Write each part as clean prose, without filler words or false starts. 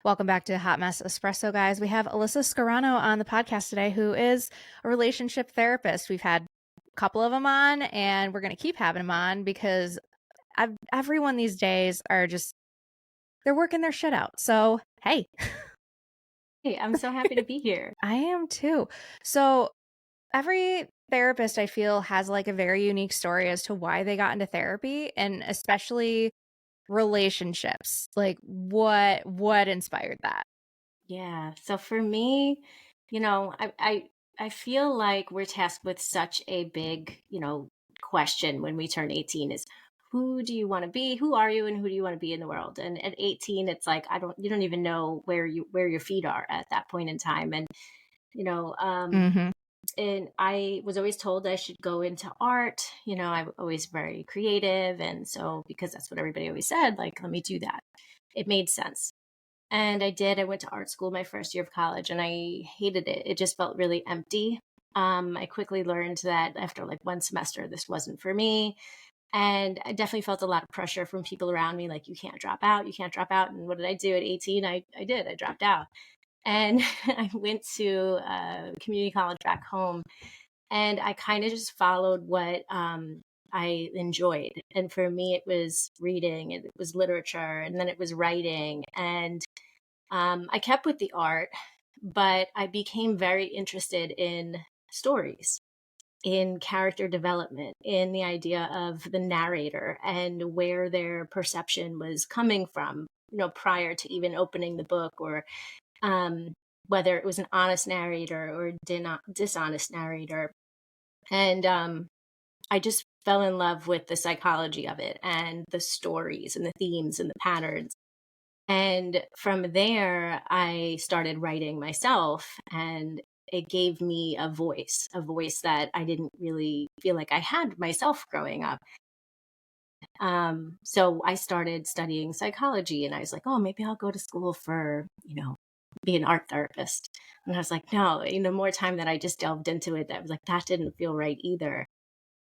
Welcome back to Hot Mess Espresso, guys. We have Alyssa Scarano on the podcast today, who is a relationship therapist. We've had a couple of them on, and we're going to keep having them on because everyone these days are just, they're working their shit out. So, hey, Hey, I'm so happy to be here. I am too. So, every therapist I feel has like a very unique story as to why they got into therapy, and especially relationships. Like what inspired that? Yeah. So for me, I feel like we're tasked with such a big, question when we turn 18 is who do you want to be? Who are you and who do you want to be in the world? And at 18, it's like you don't even know where your feet are at that point in time. And you know, um Mm-hmm. and I was always told I should go into art. I'm always very creative. And so because that's what everybody always said, like, let me do that. It made sense. And I did. I went to art school my first year of college and I hated it. It just felt really empty. I quickly learned that after like one semester, this wasn't for me. And I definitely felt a lot of pressure from people around me, like, you can't drop out, you can't drop out. And what did I do at 18? I did. I dropped out. And I went to community college back home and I kind of just followed what I enjoyed. And for me, it was reading, and it was literature, and then it was writing. And I kept with the art, but I became very interested in stories, in character development, in the idea of the narrator and where their perception was coming from, prior to even opening the book, or um, whether it was an honest narrator or dishonest narrator. And I just fell in love with the psychology of it and the stories and the themes and the patterns. And from there, I started writing myself, and it gave me a voice that I didn't really feel like I had myself growing up. So I started studying psychology, and I was like, oh, maybe I'll go to school for, be an art therapist. And I was like, no, more time that I just delved into it, that was like, that didn't feel right either.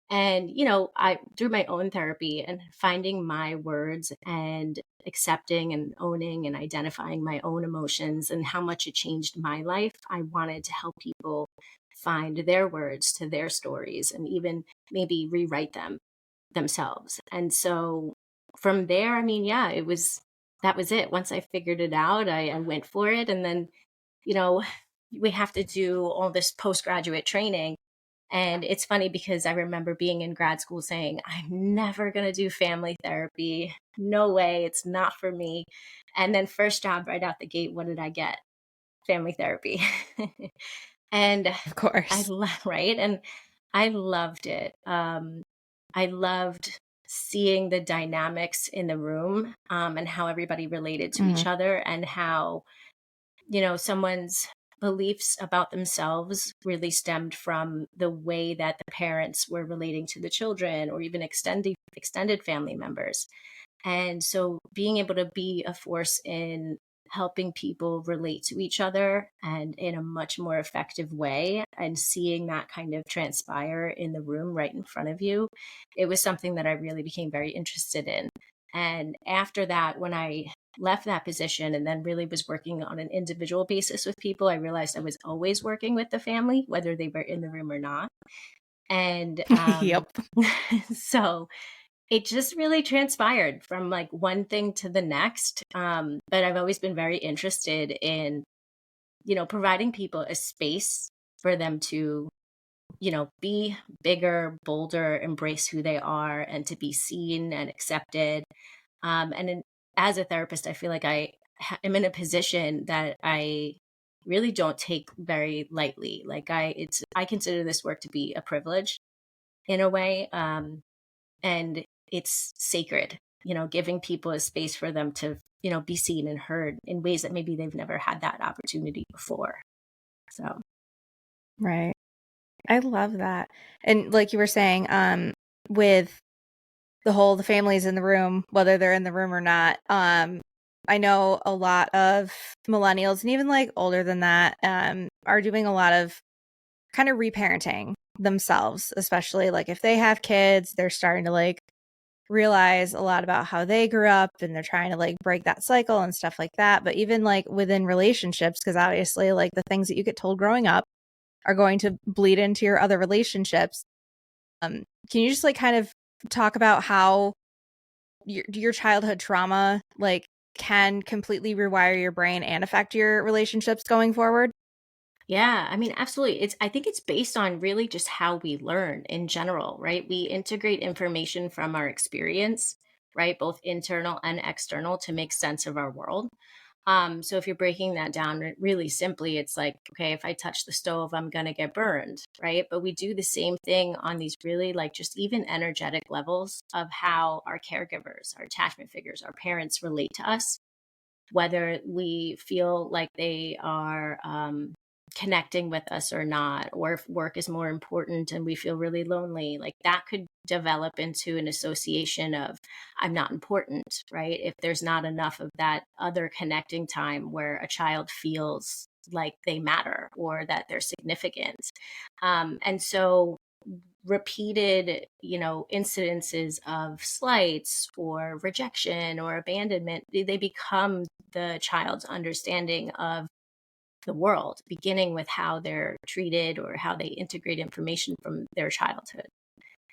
And, I through my own therapy and finding my words and accepting and owning and identifying my own emotions and how much it changed my life, I wanted to help people find their words to their stories and even maybe rewrite them themselves. And so from there, I mean, yeah, that was it. Once I figured it out, I went for it. And then, you know, we have to do all this postgraduate training, and it's funny because I remember being in grad school saying, I'm never going to do family therapy. No way. It's not for me. And then, first job right out the gate, what did I get? Family therapy. And Of course. right. And I loved it. I loved seeing the dynamics in the room, and how everybody related to Mhm. each other, and how, someone's beliefs about themselves really stemmed from the way that the parents were relating to the children, or even extended family members. And so being able to be a force in helping people relate to each other and in a much more effective way, and seeing that kind of transpire in the room right in front of you, it was something that I really became very interested in. And after that, when I left that position and then really was working on an individual basis with people, I realized I was always working with the family, whether they were in the room or not. And Yep. so it just really transpired from like one thing to the next. But I've always been very interested in, providing people a space for them to, be bigger, bolder, embrace who they are, and to be seen and accepted. As a therapist, I feel like am in a position that I really don't take very lightly. Like, I consider this work to be a privilege in a way. And it's sacred, giving people a space for them to, be seen and heard in ways that maybe they've never had that opportunity before. So, Right. I love that. And like you were saying, with the families in the room, whether they're in the room or not, I know a lot of millennials and even like older than that, are doing a lot of kind of reparenting themselves, especially like if they have kids, they're starting to like realize a lot about how they grew up, and they're trying to like break that cycle and stuff like that. But even like within relationships, because obviously like the things that you get told growing up are going to bleed into your other relationships. Can you just like kind of talk about how your childhood trauma like can completely rewire your brain and affect your relationships going forward? Yeah, I mean, absolutely. I think it's based on really just how we learn in general, right? We integrate information from our experience, right? Both internal and external to make sense of our world. So if you're breaking that down really simply, it's like, okay, if I touch the stove, I'm going to get burned, right? But we do the same thing on these really like just even energetic levels of how our caregivers, our attachment figures, our parents relate to us, whether we feel like they are connecting with us or not, or if work is more important and we feel really lonely, like that could develop into an association of I'm not important, right? If there's not enough of that other connecting time where a child feels like they matter or that they're significant. And so repeated, incidences of slights or rejection or abandonment, they become the child's understanding of the world, beginning with how they're treated or how they integrate information from their childhood.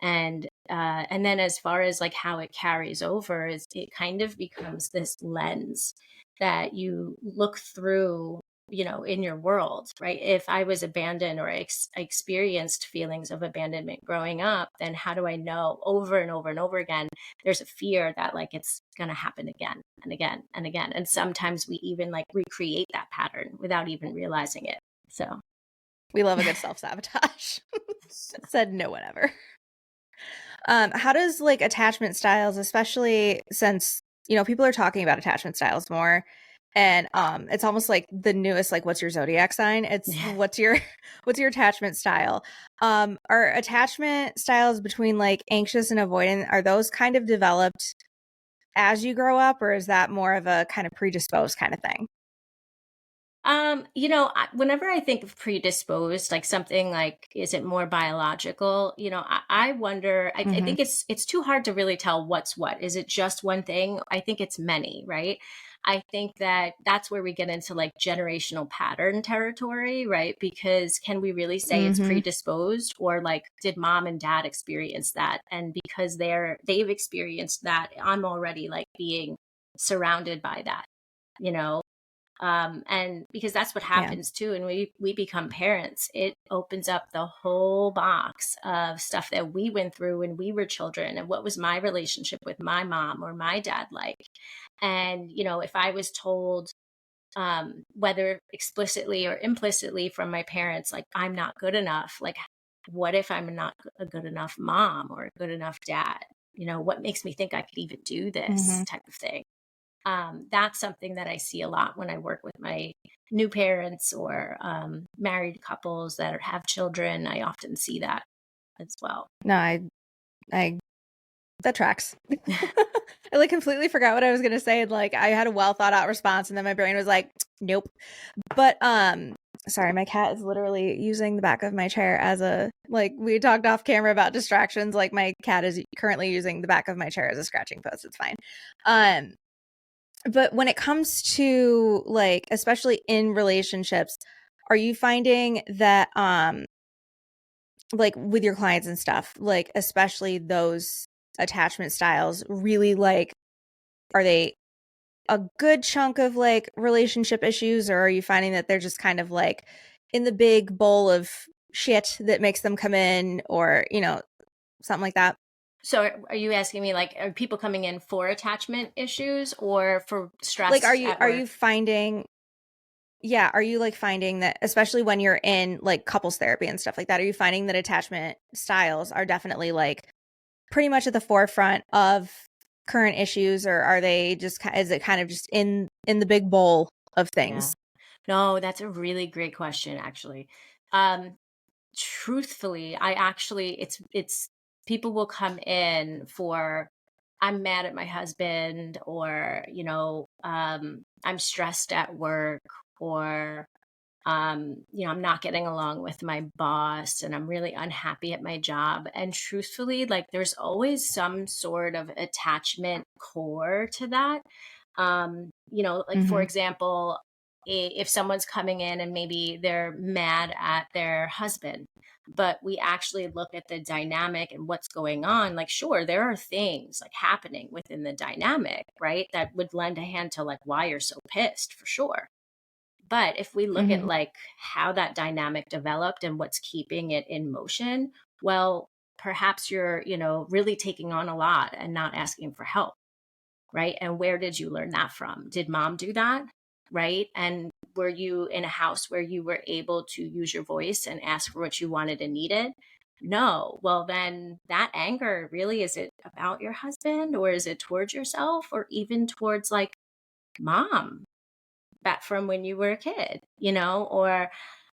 And then as far as like how it carries over, is it kind of becomes this lens that you look through, in your world, right? If I was abandoned or I experienced feelings of abandonment growing up, then how do I know over and over and over again there's a fear that like it's going to happen again and again and again, and sometimes we even like recreate that pattern without even realizing it. So We love a good self-sabotage. Said no one ever. How does like attachment styles, especially since people are talking about attachment styles more, and it's almost like the newest like what's your zodiac sign? It's yeah. what's your what's your attachment style? Are attachment styles between like anxious and avoidant, are those kind of developed as you grow up, or is that more of a kind of predisposed kind of thing? Whenever I think of predisposed, like something like, is it more biological? I wonder, I Hmm. think it's too hard to really tell what's what. Is it just one thing? I think it's many, right? I think that that's where we get into like generational pattern territory, right? Because can we really say it's Hmm. predisposed, or like did mom and dad experience that? And because they've experienced that, I'm already like being surrounded by that, you know? And because that's what Yeah. happens too, and we become parents, it opens up the whole box of stuff that we went through when we were children, and what was my relationship with my mom or my dad like. And if I was told, whether explicitly or implicitly from my parents, like I'm not good enough, like what if I'm not a good enough mom or a good enough dad? What makes me think I could even do this Hmm. type of thing? That's something that I see a lot when I work with my new parents or married couples that have children. I often see that as well. No, I that tracks. I like completely forgot what I was gonna say. Like I had a well thought out response, and then my brain was like, nope. But sorry, my cat is literally using the back of my chair as a like we talked off camera about distractions. Like my cat is currently using the back of my chair as a scratching post. It's fine. Um, but when it comes to like, especially in relationships, are you finding that like with your clients and stuff, like especially those attachment styles really like are they a good chunk of like relationship issues, or are you finding that they're just kind of like in the big bowl of shit that makes them come in, or something like that? So, are you asking me like, are people coming in for attachment issues or for Like stress at are work? you finding, yeah, are you like finding that especially when you're in like couples therapy and stuff like that, are you finding that attachment styles are definitely like pretty much at the forefront of current issues, or are they just is it kind of just in the big bowl of Yeah. things? No, that's a really great question, actually. Um, Truthfully, I actually it's people will come in for I'm mad at my husband, or I'm stressed at work, or I'm not getting along with my boss and I'm really unhappy at my job. And truthfully, like there's always some sort of attachment core to that. Like for Mm-hmm. example, if someone's coming in and maybe they're mad at their husband, but we actually look at the dynamic and what's going on, like, sure, there are things like happening within the dynamic, right? That would lend a hand to like why you're so pissed for sure. But if we look at Mm-hmm. like how that dynamic developed and what's keeping it in motion, well, perhaps you're, really taking on a lot and not asking for help, right? And where did you learn that from? Did mom do that? Right? And were you in a house where you were able to use your voice and ask for what you wanted and needed? No. Well, then that anger really, is it about your husband or is it towards yourself or even towards like mom? Back from when you were a kid, or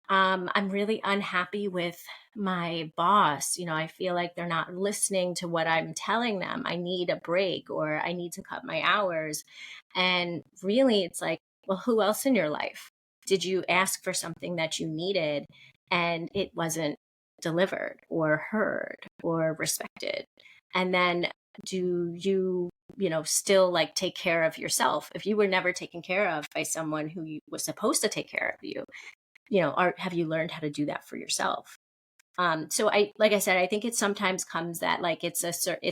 I'm really unhappy with my boss. I feel like they're not listening to what I'm telling them. I need a break or I need to cut my hours. And really, it's like, well, who else in your life did you ask for something that you needed and it wasn't delivered or heard or respected? And then do you still like take care of yourself if you were never taken care of by someone who was supposed to take care of you? Have you learned how to do that for yourself? So like I said, I think it sometimes comes that like it's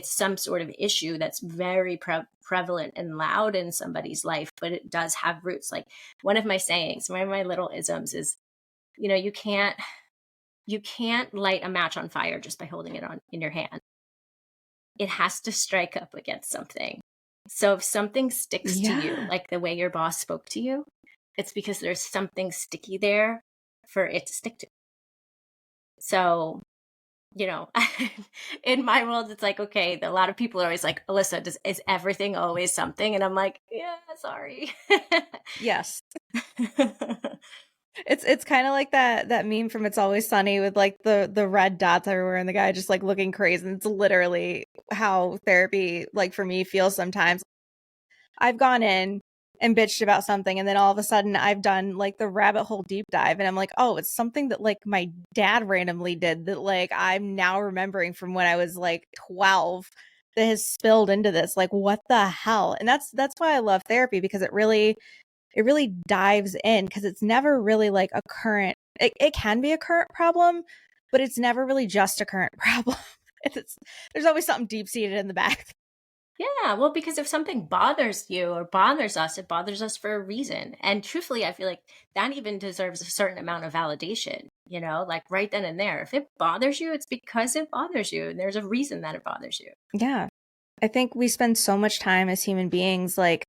some sort of issue that's very prevalent and loud in somebody's life, but it does have roots. Like one of my sayings, one of my little isms is, you can't light a match on fire just by holding it on in your hand. It has to strike up against something. So if something sticks to you, Yeah. like the way your boss spoke to you, it's because there's something sticky there for it to stick to. So, you know, in my world, it's like, okay, a lot of people are always like, Alyssa, is everything always something? And I'm like, yeah, sorry. Yes. It's kind of like that meme from It's Always Sunny with like the red dots everywhere and the guy just like looking crazy. And it's literally how therapy, like for me, feels sometimes. I've gone in and bitched about something, and then all of a sudden I've done like the rabbit hole deep dive, and I'm like, oh, it's something that like my dad randomly did that like I'm now remembering from when I was like 12 that has spilled into this. Like, what the hell? And that's why I love therapy, because it really dives in, because it's never really like a current, it can be a current problem, but it's never really just a current problem. it's there's always something deep seated in the back. Yeah, well, because if something bothers you or bothers us, it bothers us for a reason. And truthfully, I feel like that even deserves a certain amount of validation, like right then and there. If it bothers you, it's because it bothers you, and there's a reason that it bothers you. Yeah. I think we spend so much time as human beings like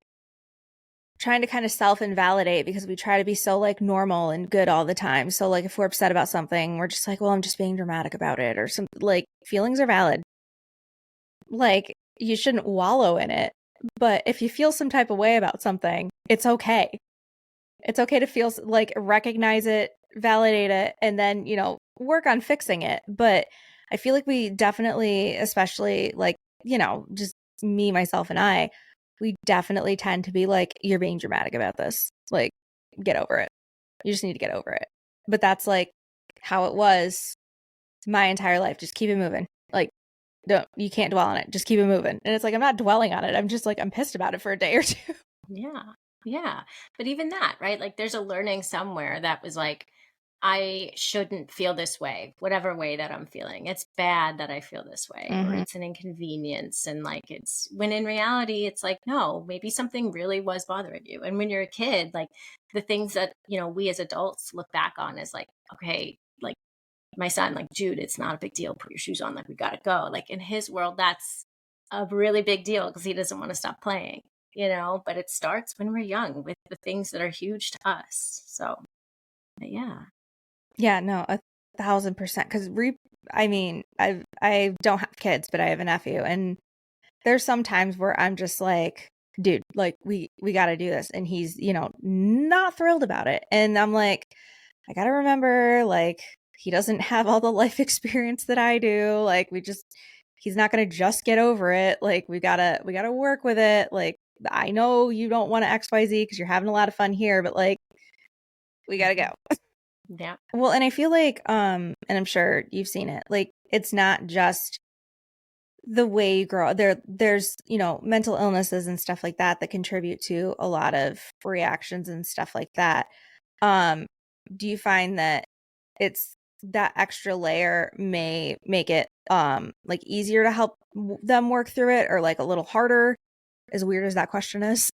trying to kind of self-invalidate, because we try to be so like normal and good all the time. So like if we're upset about something, we're just like, well, I'm just being dramatic about it, or some like feelings are valid. Like you shouldn't wallow in it. But if you feel some type of way about something, it's okay. It's okay to feel like recognize it, validate it, and then, work on fixing it. But I feel like we definitely, especially like, just me, myself, and I, we definitely tend to be like, you're being dramatic about this. Like, get over it. You just need to get over it. But that's like how it was my entire life. Just keep it moving. Like, you can't dwell on it. Just keep it moving. And it's like, I'm not dwelling on it. I'm just like, I'm pissed about it for a day or two. Yeah. Yeah. But even that, right? Like there's a learning somewhere that was like, I shouldn't feel this way, whatever way that I'm feeling. It's bad that I feel this way, or Mm-hmm. it's an inconvenience. And like, it's when in reality, it's like, no, maybe something really was bothering you. And when you're a kid, like the things that, we as adults look back on is like, okay, like my son, like, Jude, it's not a big deal. Put your shoes on. Like, we got to go. Like in his world, that's a really big deal because he doesn't want to stop playing, but it starts when we're young with the things that are huge to us. So, but yeah. Yeah, no, 1,000%. Because I mean, I don't have kids, but I have a nephew, and there's some times where I'm just like, dude, like we got to do this, and he's not thrilled about it, and I'm like, I gotta remember, like he doesn't have all the life experience that I do. Like he's not gonna just get over it. Like we gotta work with it. Like I know you don't want to XYZ because you're having a lot of fun here, but like we gotta go. Yeah. Well, and I feel like, and I'm sure you've seen it, like, it's not just the way you grow. There's, mental illnesses and stuff like that that contribute to a lot of reactions and stuff like that. Um, do you find that it's that extra layer may make it like easier to help them work through it, or like a little harder, as weird as that question is?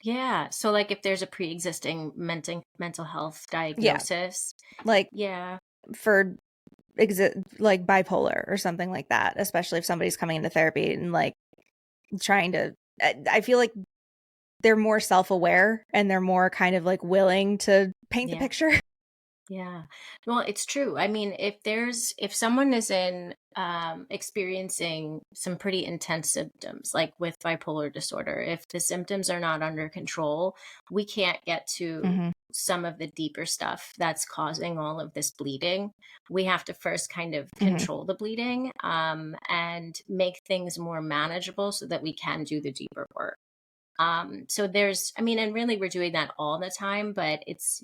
Yeah. So like if there's a pre-existing mental health Yeah, diagnosis, like yeah. for like bipolar or something like that, especially if somebody's coming into therapy and like trying to I feel like they're more self-aware and they're more kind of like willing to paint the Yeah. picture. Yeah. Well, it's true. I mean, if someone is in experiencing some pretty intense symptoms, like with bipolar disorder, if the symptoms are not under control, we can't get to Hmm. some of the deeper stuff that's causing all of this bleeding. We have to first kind of Hmm. control the bleeding, and make things more manageable so that we can do the deeper work. So there's, I mean, and really we're doing that all the time, but it's,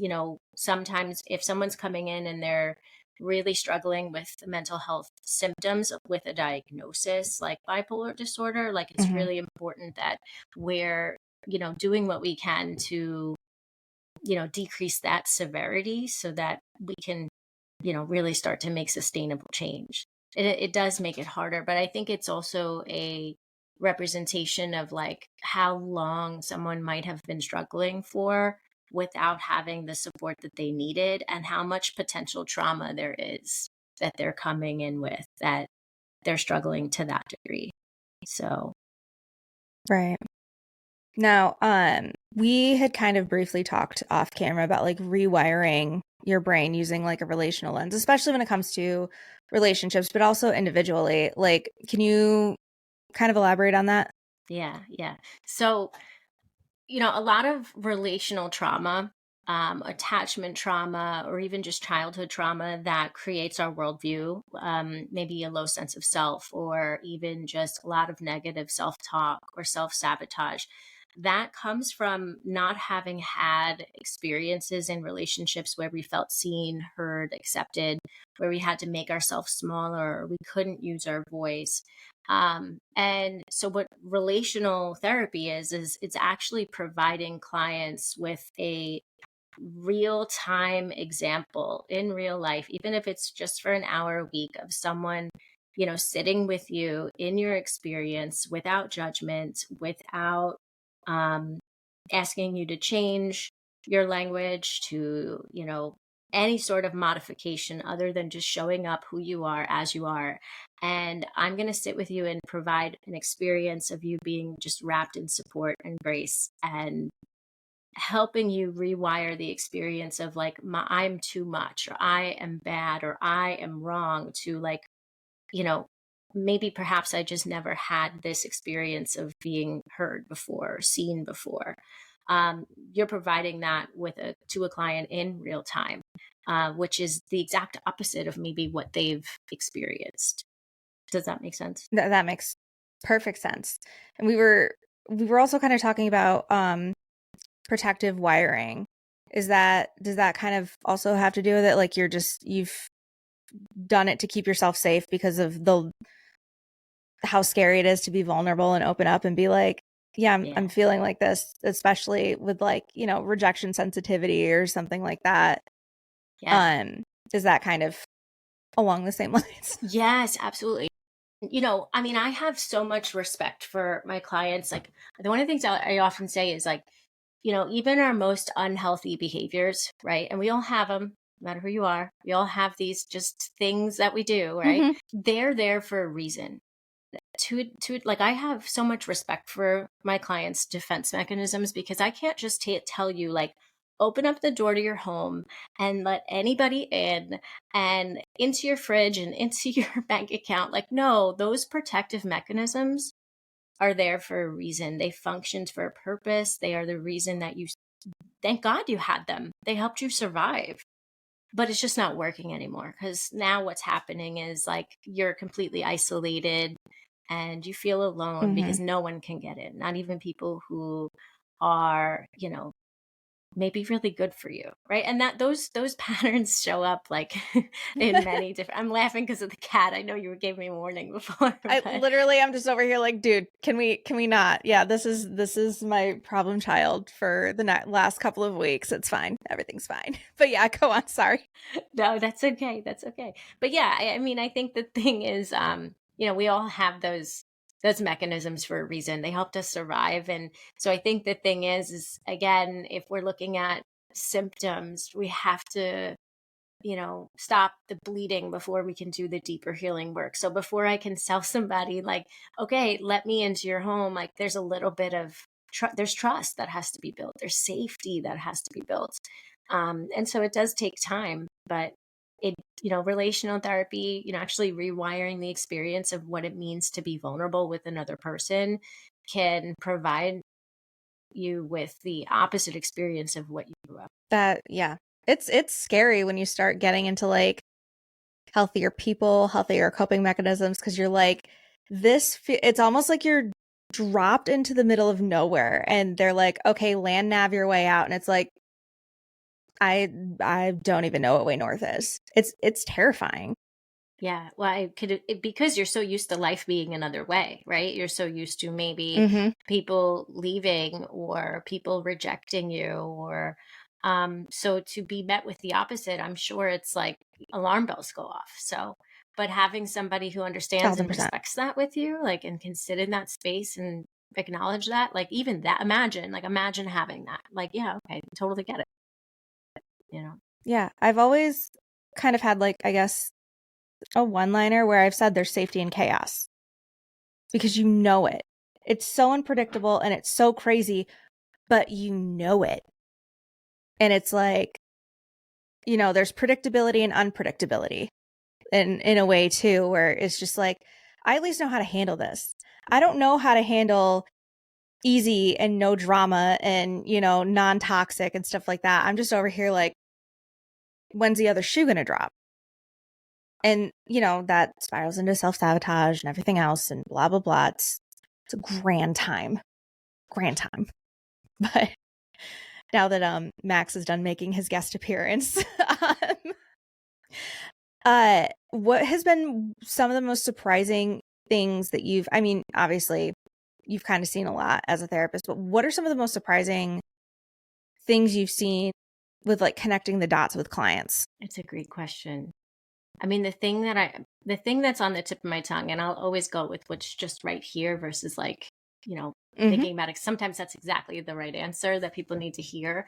sometimes if someone's coming in and they're really struggling with the mental health symptoms with a diagnosis like bipolar disorder, like it's Hmm. really important that we're, doing what we can to, decrease that severity so that we can, really start to make sustainable change. It does make it harder, but I think it's also a representation of like how long someone might have been struggling for without having the support that they needed, and how much potential trauma there is that they're coming in with, that they're struggling to that degree. So, Right. Now, we had kind of briefly talked off camera about like rewiring your brain using like a relational lens, especially when it comes to relationships, but also individually. Like, can you kind of elaborate on that? yeah, yeah. So, a lot of relational trauma, attachment trauma, or even just childhood trauma that creates our worldview, maybe a low sense of self, or even just a lot of negative self talk or self sabotage. That comes from not having had experiences in relationships where we felt seen, heard, accepted, where we had to make ourselves smaller, or we couldn't use our voice. And so what relational therapy is it's actually providing clients with a real time example in real life, even if it's just for an hour a week, of someone, sitting with you in your experience without judgment, without um, asking you to change your language to, any sort of modification other than just showing up who you are as you are. And I'm going to sit with you and provide an experience of you being just wrapped in support and grace, and helping you rewire the experience of like I'm too much, or I am bad, or I am wrong, to like, you know maybe perhaps I just never had this experience of being heard before, seen before. You're providing that to a client in real time, which is the exact opposite of maybe what they've experienced. Does that make sense? That makes perfect sense. And we were also kind of talking about protective wiring. Does that kind of also have to do with it? Like you've done it to keep yourself safe because of the how scary it is to be vulnerable and open up and be like, yeah, I'm Yeah. feeling like this, especially with like, rejection sensitivity or something like that. Yeah. Um, is that kind of along the same lines? Yes, absolutely. I mean, I have so much respect for my clients. Like, one of the things I often say is like, even our most unhealthy behaviors, right? And we all have them, no matter who you are. We all have these just things that we do, right? Hmm. They're there for a reason. To like, I have so much respect for my clients' defense mechanisms, because I can't just tell you like, open up the door to your home and let anybody in, and into your fridge and into your bank account. Like, no, those protective mechanisms are there for a reason. They functioned for a purpose. They are the reason that you, thank God you had them. They helped you survive. But it's just not working anymore, because now what's happening is like you're completely isolated and you feel alone Hmm. because no one can get in, not even people who are, may be really good for you, right? And that those patterns show up like in many different. I'm laughing because of the cat. I know you gave me warning before, I but literally I'm just over here like, dude, can we not? Yeah, this is my problem child for the last couple of weeks. It's fine. Everything's fine. But yeah, go on. Sorry. no, that's okay. That's okay. But yeah, I mean, I think the thing is, we all have those mechanisms for a reason. They helped us survive, and so I think the thing is again, if we're looking at symptoms, we have to stop the bleeding before we can do the deeper healing work. So before I can tell somebody like, okay, let me into your home, like there's a little bit of there's trust that has to be built. There's safety that has to be built. And so it does take time, but it, relational therapy, actually rewiring the experience of what it means to be vulnerable with another person can provide you with the opposite experience of what you grew up. That yeah. It's scary when you start getting into like healthier people, healthier coping mechanisms because you're like it's almost like you're dropped into the middle of nowhere and they're like, "Okay, land nav your way out." And it's like I don't even know what way north is. It's terrifying. Yeah, well, because you're so used to life being another way, right? You're so used to maybe Mhm. people leaving or people rejecting you, or so to be met with the opposite, I'm sure it's like alarm bells go off. So, but having somebody who understands and 1000%. respects that with you, like, and can sit in that space and acknowledge that, like, even that, imagine having that, like, yeah, okay, totally get it, you know? Yeah, I've always kind of had like I guess a one-liner where I've said there's safety in chaos because you know it. It's so unpredictable and it's so crazy, but you know it. And it's like, there's predictability and unpredictability in a way too, where it's just like, I at least know how to handle this. I don't know how to handle easy and no drama and, non-toxic and stuff like that. I'm just over here like, when's the other shoe gonna drop? And, that spirals into self-sabotage and everything else and blah, blah, blah. It's a grand time. Grand time. But now that Max is done making his guest appearance, what has been some of the most surprising things that I mean, obviously you've kind of seen a lot as a therapist, but what are some of the most surprising things you've seen with like connecting the dots with clients? It's a great question. I mean, the thing that's on the tip of my tongue, and I'll always go with what's just right here versus like, you know, Hmm. thinking about it. Sometimes that's exactly the right answer that people need to hear.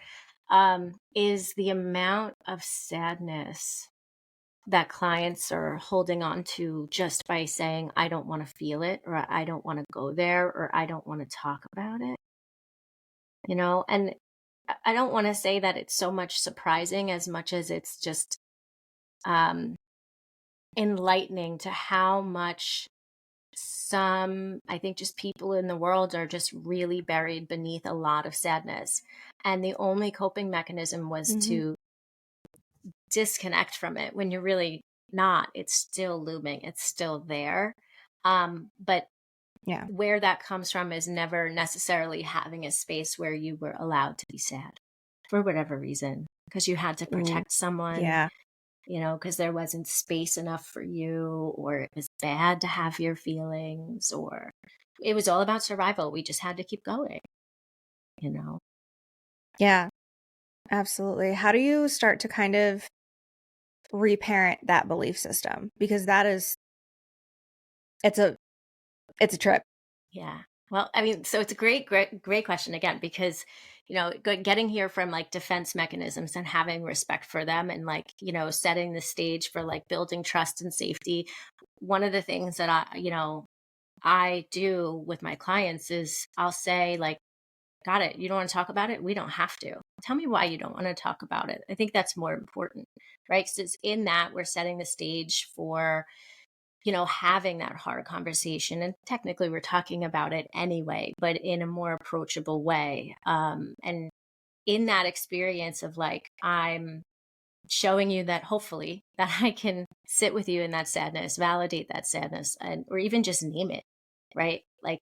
Is the amount of sadness that clients are holding on to just by saying, I don't want to feel it, or I don't want to go there, or I don't want to talk about it, and I don't want to say that it's so much surprising as much as it's just, um, enlightening to how much I think just people in the world are just really buried beneath a lot of sadness. And the only coping mechanism was Hmm. to disconnect from it when you're really not. It's still looming, it's still there. But Yeah. where that comes from is never necessarily having a space where you were allowed to be sad for whatever reason, because you had to Ooh, protect someone, yeah. because there wasn't space enough for you, or it was bad to have your feelings, or it was all about survival. We just had to keep going, you know? Yeah, absolutely. How do you start to kind of reparent that belief system? Because it's a, it's a trip. Yeah. Well, I mean, so it's a great, great, great question again, because, getting here from like defense mechanisms and having respect for them and like, setting the stage for like building trust and safety. One of the things that I do with my clients is I'll say, like, got it. You don't want to talk about it? We don't have to. Tell me why you don't want to talk about it. I think that's more important, right? Because it's in that we're setting the stage for, having that hard conversation. And technically, we're talking about it anyway, but in a more approachable way. And in that experience of like, I'm showing you that hopefully that I can sit with you in that sadness, validate that sadness, and or even just name it, right? Like,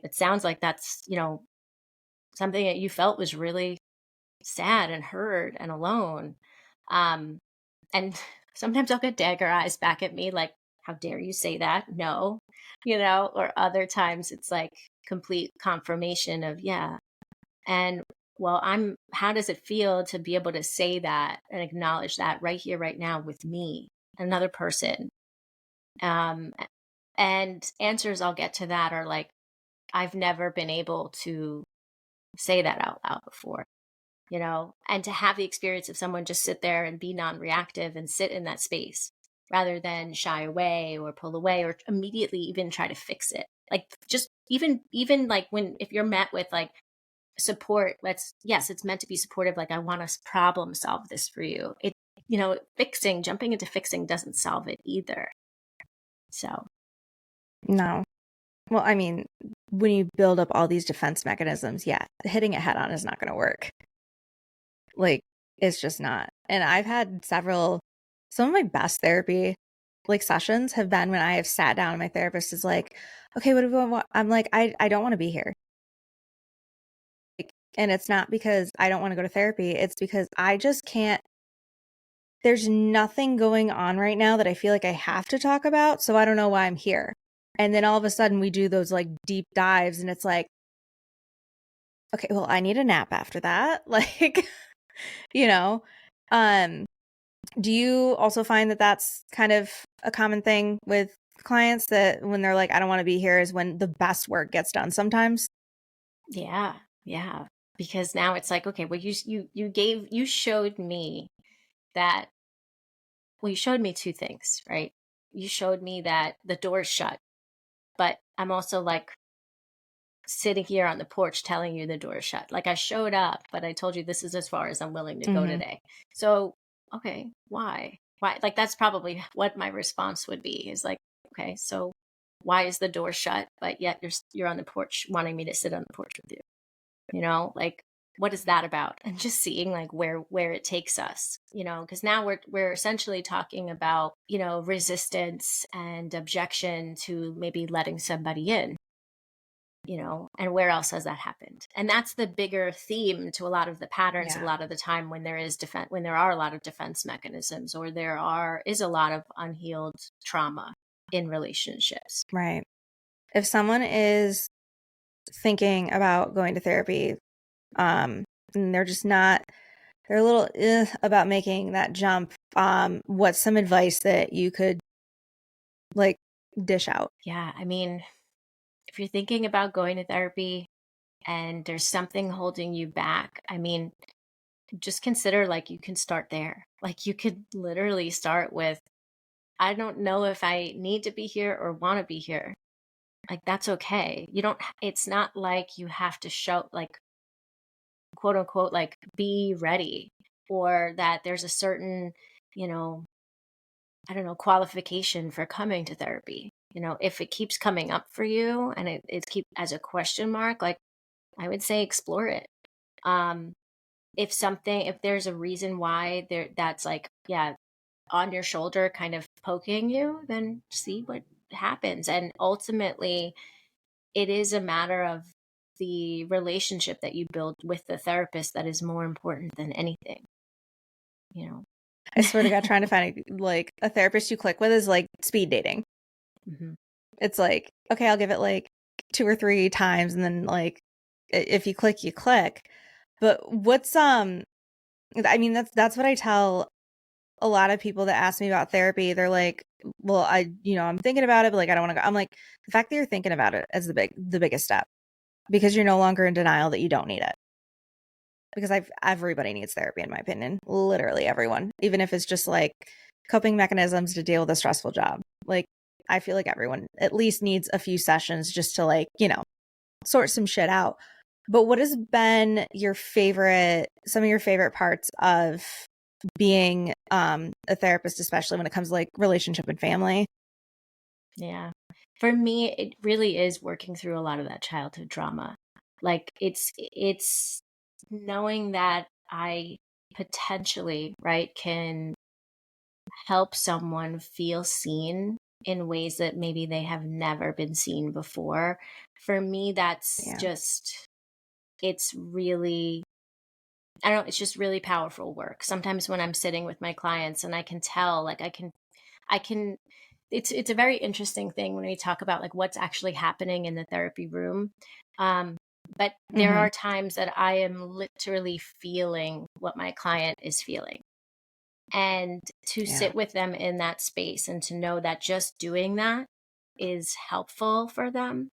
it sounds like that's, something that you felt was really sad and hurt and alone. Um, and sometimes I'll get dagger eyes back at me, like, how dare you say that? No, or other times it's like complete confirmation of, yeah. And well, how does it feel to be able to say that and acknowledge that right here, right now with me, another person? Um, and answers I'll get to that are like, I've never been able to say that out loud before, and to have the experience of someone just sit there and be non-reactive and sit in that space rather than shy away or pull away or immediately even try to fix it. Like just even like when if you're met with like support, yes, it's meant to be supportive, like I want to problem solve this for you. Jumping into fixing doesn't solve it either. So No. Well, I mean, when you build up all these defense mechanisms, yeah, hitting it head on is not going to work. Like, it's just not. And I've had some of my best therapy like sessions have been when I have sat down and my therapist is like, okay, what do we want? I'm like, I don't want to be here. Like, and it's not because I don't want to go to therapy. It's because I just can't, there's nothing going on right now that I feel like I have to talk about. So I don't know why I'm here. And then all of a sudden we do those like deep dives and it's like, okay, well, I need a nap after that. Like, you know, um, do you also find that that's kind of a common thing with clients that when they're like, I don't want to be here is when the best work gets done sometimes? yeah, yeah. Because now it's like, okay, well, you showed me that. Well, you showed me two things, right? You showed me that the door's shut, but I'm also like sitting here on the porch telling you the door's shut. Like I showed up, but I told you this is as far as I'm willing to go Mm-hmm. today. So, okay, why? Why? Like that's probably what my response would be is like, okay, so why is the door shut, but yet you're on the porch wanting me to sit on the porch with you? Like what is that about? And just seeing like where it takes us, because now we're essentially talking about, resistance and objection to maybe letting somebody in, and where else has that happened? And that's the bigger theme to a lot of the patterns, a Yeah. lot of the time when there are a lot of defense mechanisms, or is a lot of unhealed trauma in relationships. Right. If someone is thinking about going to therapy, and they're just not, they're a little about making that jump, what's some advice that you could like dish out? Yeah. I mean, if you're thinking about going to therapy and there's something holding you back, I mean, just consider like you can start there. Like you could literally start with, I don't know if I need to be here or want to be here. Like that's okay. You don't, it's not like you have to show, like, quote unquote, like be ready, or that there's a certain, you know, I don't know, qualification for coming to therapy. If it keeps coming up for you and it keep as a question mark, like I would say explore it. Um, if there's a reason why that's like, yeah, on your shoulder kind of poking you, then see what happens. And ultimately, it is a matter of the relationship that you build with the therapist that is more important than anything, you know. I swear to God, trying to find like a therapist you click with is like speed dating. Mhm. It's like, okay, I'll give it like 2 or 3 times, and then like if you click, you click. But I mean, that's what I tell a lot of people that ask me about therapy. They're like, well, I'm thinking about it, but like I don't want to go. I'm like, the fact that you're thinking about it is the biggest step, because you're no longer in denial that you don't need it. Because everybody needs therapy, in my opinion. Literally everyone, even if it's just like coping mechanisms to deal with a stressful job. Like I feel like everyone at least needs a few sessions just to like, sort some shit out. But what has been some of your favorite parts of being a therapist, especially when it comes to like relationship and family? Yeah. For me, it really is working through a lot of that childhood trauma. Like it's knowing that I potentially, right, can help someone feel seen in ways that maybe they have never been seen before. For me, that's Yeah. just, it's really I don't know, it's just really powerful work. Sometimes when I'm sitting with my clients and I can tell, like I can it's a very interesting thing when we talk about like what's actually happening in the therapy room. Um, but there Mm-hmm. are times that I am literally feeling what my client is feeling. And to Yeah. sit with them in that space and to know that just doing that is helpful for them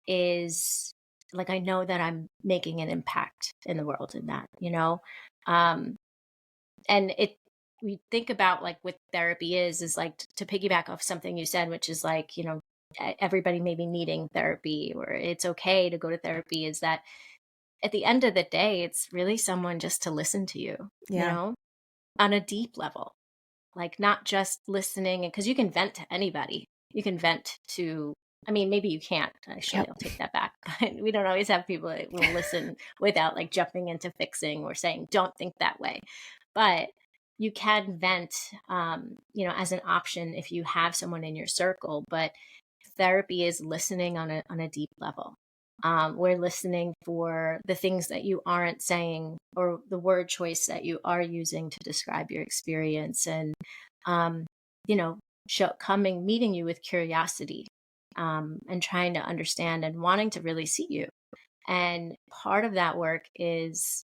is like I know that I'm making an impact in the world in that, you know? Um, and it we think about like what therapy is like to piggyback off something you said, which is like, you know, everybody maybe needing therapy or it's okay to go to therapy, is that at the end of the day, it's really someone just to listen to you Yeah. know, on a deep level, like not just listening. Because you can vent to anybody. You can vent to, I mean, maybe you can't. Actually, Yep. I'll take that back. But we don't always have people that will listen without like jumping into fixing or saying, don't think that way. But you can vent, you know, as an option if you have someone in your circle. But therapy is listening on a deep level. We're listening for the things that you aren't saying or the word choice that you are using to describe your experience, and um, you know, meeting you with curiosity, and trying to understand and wanting to really see you. And part of that work is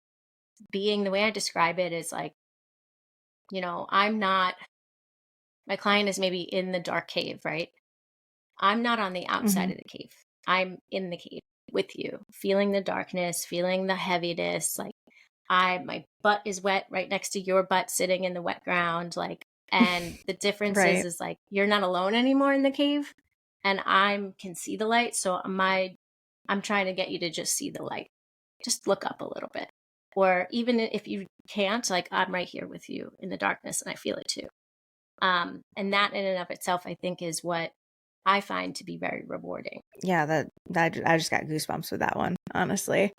being, the way I describe it is like, you know, I'm not, my client is maybe in the dark cave, right? I'm not on the Mm-hmm. outside of the cave. I'm in the cave with you, feeling the darkness, feeling the heaviness. Like my butt is wet right next to your butt sitting in the wet ground. Like, and the difference Right. is like, you're not alone anymore in the cave and can see the light. So I'm trying to get you to just see the light. Just look up a little bit. Or even if you can't, like I'm right here with you in the darkness and I feel it too. And that in and of itself, I think, is what I find to be very rewarding. Yeah, that I just got goosebumps with that one, honestly.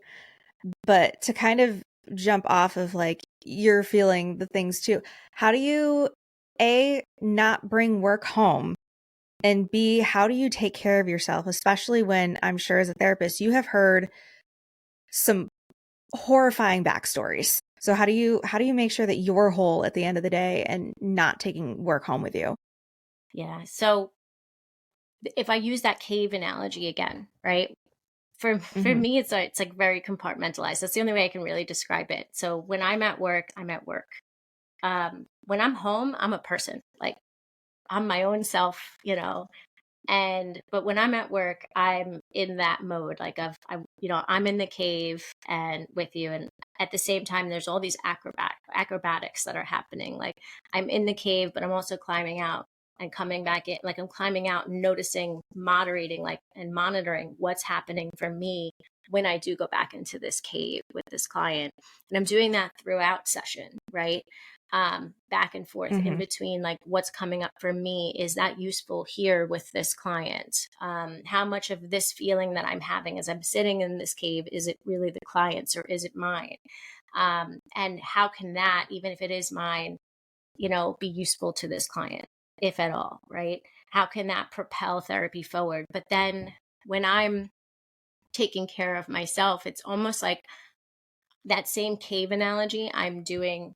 But to kind of jump off of like you're feeling the things too, how do you A, not bring work home? And B, how do you take care of yourself, especially when I'm sure as a therapist, you have heard some horrifying backstories. So how do you make sure that you're whole at the end of the day and not taking work home with you? Yeah. So if I use that cave analogy again, right? For Hmm. me, it's like very compartmentalized. That's the only way I can really describe it. So when I'm at work, I'm at work. When I'm home, I'm a person. Like I'm my own self, you know. But when I'm at work, I'm in that mode, like you know, I'm in the cave and with you, and at the same time there's all these acrobatics that are happening. Like I'm in the cave but I'm also climbing out and coming back in. Like I'm climbing out and noticing, moderating, like, and monitoring what's happening for me when I do go back into this cave with this client. And I'm doing that throughout session, right? Back and forth in Hmm. between, like what's coming up for me, is that useful here with this client? How much of this feeling that I'm having as I'm sitting in this cave, is it really the client's or is it mine? And how can that, even if it is mine, you know, be useful to this client, if at all, right? How can that propel therapy forward? But then when I'm taking care of myself, it's almost like that same cave analogy I'm doing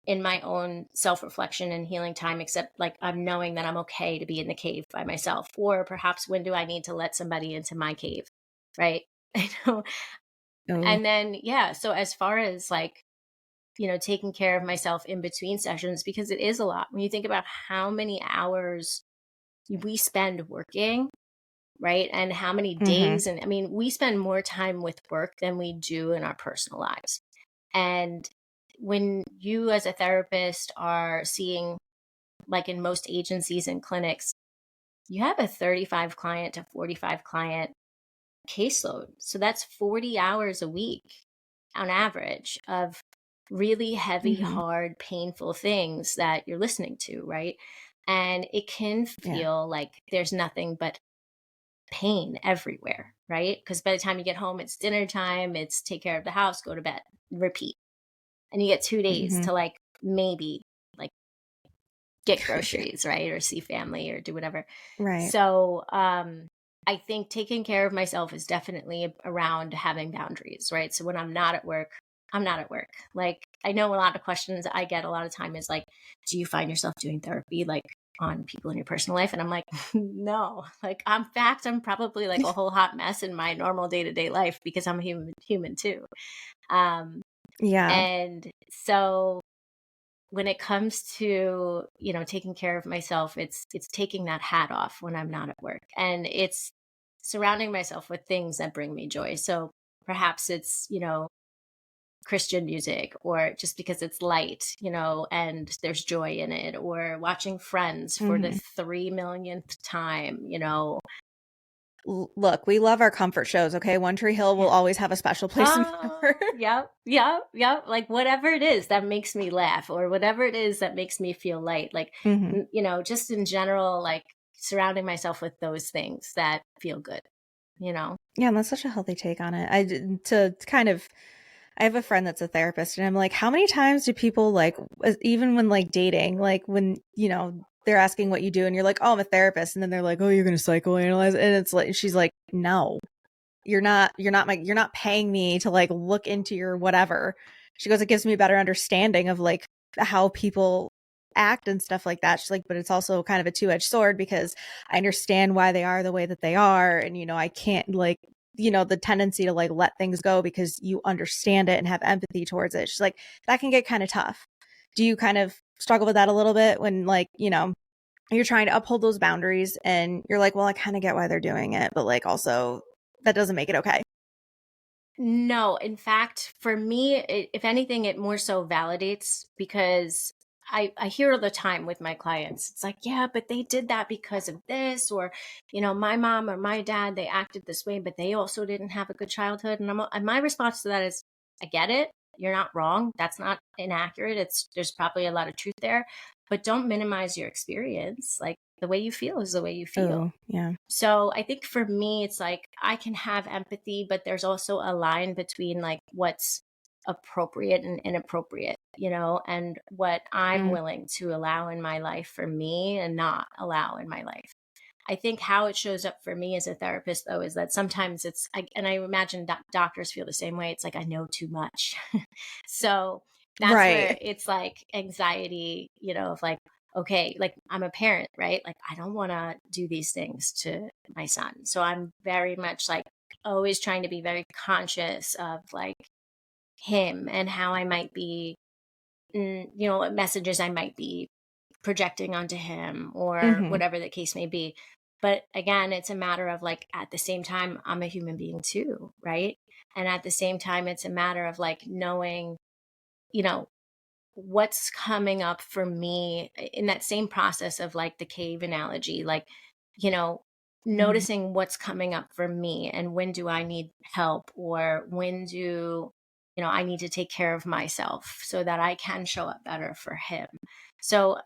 in my own self-reflection and healing time, except like I'm knowing that I'm okay to be in the cave by myself. Or perhaps when do I need to let somebody into my cave, right? I know. Oh. And then yeah, so as far as like, you know, taking care of myself in between sessions, because it is a lot when you think about how many hours we spend working, right? And how many Hmm. days, and I mean, we spend more time with work than we do in our personal lives. And when you as a therapist are seeing, like in most agencies and clinics, you have a 35 client to 45 client caseload. So that's 40 hours a week on average of really heavy, Hmm. hard, painful things that you're listening to, right? And it can Yeah. feel like there's nothing but pain everywhere, right? Because by the time you get home, it's dinner time, it's take care of the house, go to bed, repeat. And you get 2 days Hmm. to like maybe like get groceries, right? Or see family or do whatever. Right. So, I think taking care of myself is definitely around having boundaries, right? So when I'm not at work, I'm not at work. Like, I know a lot of questions I get a lot of time is like, do you find yourself doing therapy like on people in your personal life? And I'm like, no. Like, in fact, I'm probably like a whole hot mess in my normal day-to-day life because I'm a human too. Um, Yeah. and so when it comes to, taking care of myself, it's taking that hat off when I'm not at work. And it's surrounding myself with things that bring me joy. So perhaps it's, Christian music, or just because it's light, and there's joy in it, or watching Friends for the Mhm. 3 millionth time, Look, we love our comfort shows, okay? One Tree Hill will Yeah. always have a special place in my heart. Oh, yep, yep, yep. Like whatever it is that makes me laugh, or whatever it is that makes me feel light, like, Mhm. just in general, like surrounding myself with those things that feel good, you know? Yeah, and that's such a healthy take on it. To kind of I have a friend that's a therapist, and I'm like, how many times do people like, even when like dating, like when, they're asking what you do and you're like, oh, I'm a therapist. And then they're like, oh, you're going to psychoanalyze. And it's like, she's like, no, you're not paying me to like look into your whatever. She goes, it gives me a better understanding of like how people act and stuff like that. She's like, but it's also kind of a two-edged sword because I understand why they are the way that they are. And, I can't like, the tendency to like let things go because you understand it and have empathy towards it. She's like, that can get kind of tough. Do you kind of struggle with that a little bit when like, you're trying to uphold those boundaries and you're like, well, I kind of get why they're doing it, but like also that doesn't make it okay. No, in fact, for me, if anything, it more so validates because I hear all the time with my clients. It's like, yeah, but they did that because of this, or, my mom or my dad, they acted this way, but they also didn't have a good childhood. And my response to that is, I get it. You're not wrong. That's not inaccurate. There's probably a lot of truth there, but don't minimize your experience. Like the way you feel is the way you feel. Oh, yeah. So I think for me, it's like I can have empathy, but there's also a line between like what's appropriate and inappropriate, and what I'm Mm, willing to allow in my life for me and not allow in my life. I think how it shows up for me as a therapist, though, is that sometimes and I imagine doctors feel the same way. It's like, I know too much. So that's right. where it's like anxiety, of like, okay, like I'm a parent, right? Like I don't want to do these things to my son. So I'm very much like always trying to be very conscious of like him and how I might be, what messages I might be projecting onto him or Mhm. whatever the case may be. But again, it's a matter of like, at the same time, I'm a human being too, right? And at the same time, it's a matter of like knowing, you know, what's coming up for me in that same process of like the cave analogy, like, you know, Mhm. noticing what's coming up for me and when do I need help or when do, I need to take care of myself so that I can show up better for him. So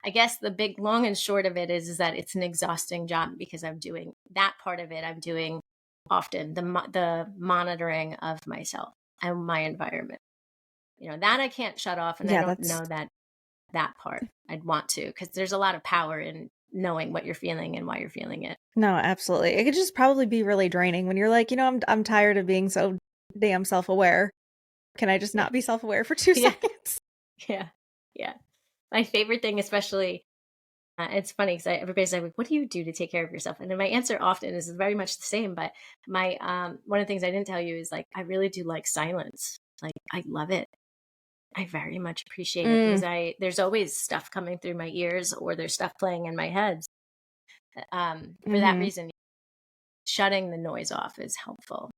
I guess the big long and short of it is that it's an exhausting job because I'm doing that part of it. I'm doing often the monitoring of myself and my environment, that I can't shut off. And I Yeah, don't that's know that part. I'd want to, because there's a lot of power in knowing what you're feeling and why you're feeling it. no, absolutely. It could just probably be really draining when you're like, I'm tired of being so damn self-aware. Can I just Yeah. not be self-aware for 2 Yeah. seconds? Yeah. Yeah. My favorite thing, especially, it's funny because everybody's like, what do you do to take care of yourself? And then my answer often is very much the same. But one of the things I didn't tell you is like, I really do like silence. Like, I love it. I very much appreciate it Mm, because there's always stuff coming through my ears or there's stuff playing in my head. For that mhm. reason, shutting the noise off is helpful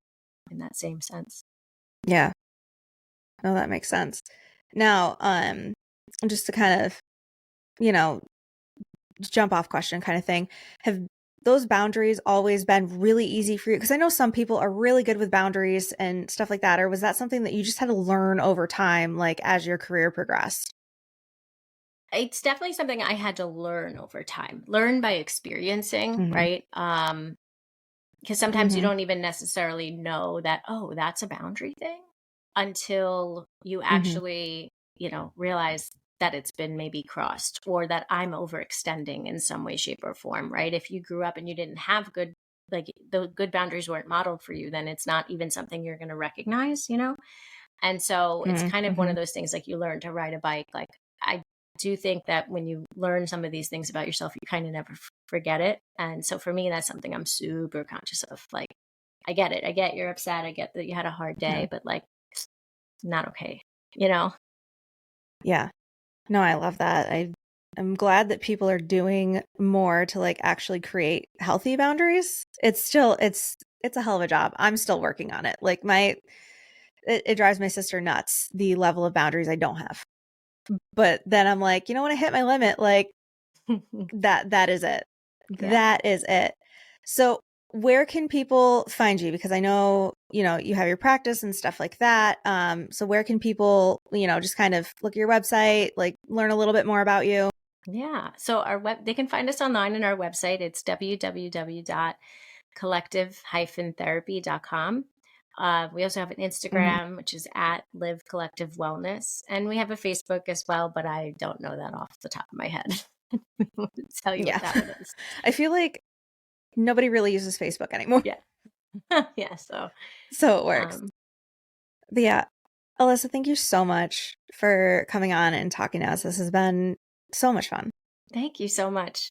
in that same sense. Yeah. No, that makes sense. Now, just to kind of, you know, jump off question kind of thing, have those boundaries always been really easy for you? Because I know some people are really good with boundaries and stuff like that. Or was that something that you just had to learn over time, like as your career progressed? It's definitely something I had to learn over time, learn by experiencing, Hmm. right? Because sometimes you Hmm. don't even necessarily know that, oh, that's a boundary thing until you Hmm. actually, realize that it's been maybe crossed or that I'm overextending in some way, shape, or form, right? If you grew up and you didn't have like the good boundaries weren't modeled for you, then it's not even something you're going to recognize, And so it's kind of one Mm-hmm. of those things, like you learn to ride a bike. Like I do think that when you learn some of these things about yourself, you kind of never forget it. And so for me, that's something I'm super conscious of. Like, I get it. I get you're upset. I get that you had a hard Yeah. day, but like, not okay, you know? Yeah. No, I love that. I'm glad that people are doing more to like actually create healthy boundaries. It's a hell of a job. I'm still working on it. Like it drives my sister nuts, the level of boundaries I don't have. But then I'm like, you know, when I hit my limit, like that is it. Yeah. That is it. So where can people find you? Because I know, you know, you have your practice and stuff like that. So where can people, you know, just kind of look at your website, like learn a little bit more about you? Yeah. So they can find us online on our website. It's www.collective-therapy.com. We also have an Mhm. Instagram, which is at Live Collective Wellness. And we have a Facebook as well, but I don't know that off the top of my head. I wouldn't tell you what Yeah. that one is. I feel like nobody really uses Facebook anymore. Yeah. Yeah. So, So it works. um, But yeah, Alyssa, thank you so much for coming on and talking to us. This has been so much fun. thank you so much.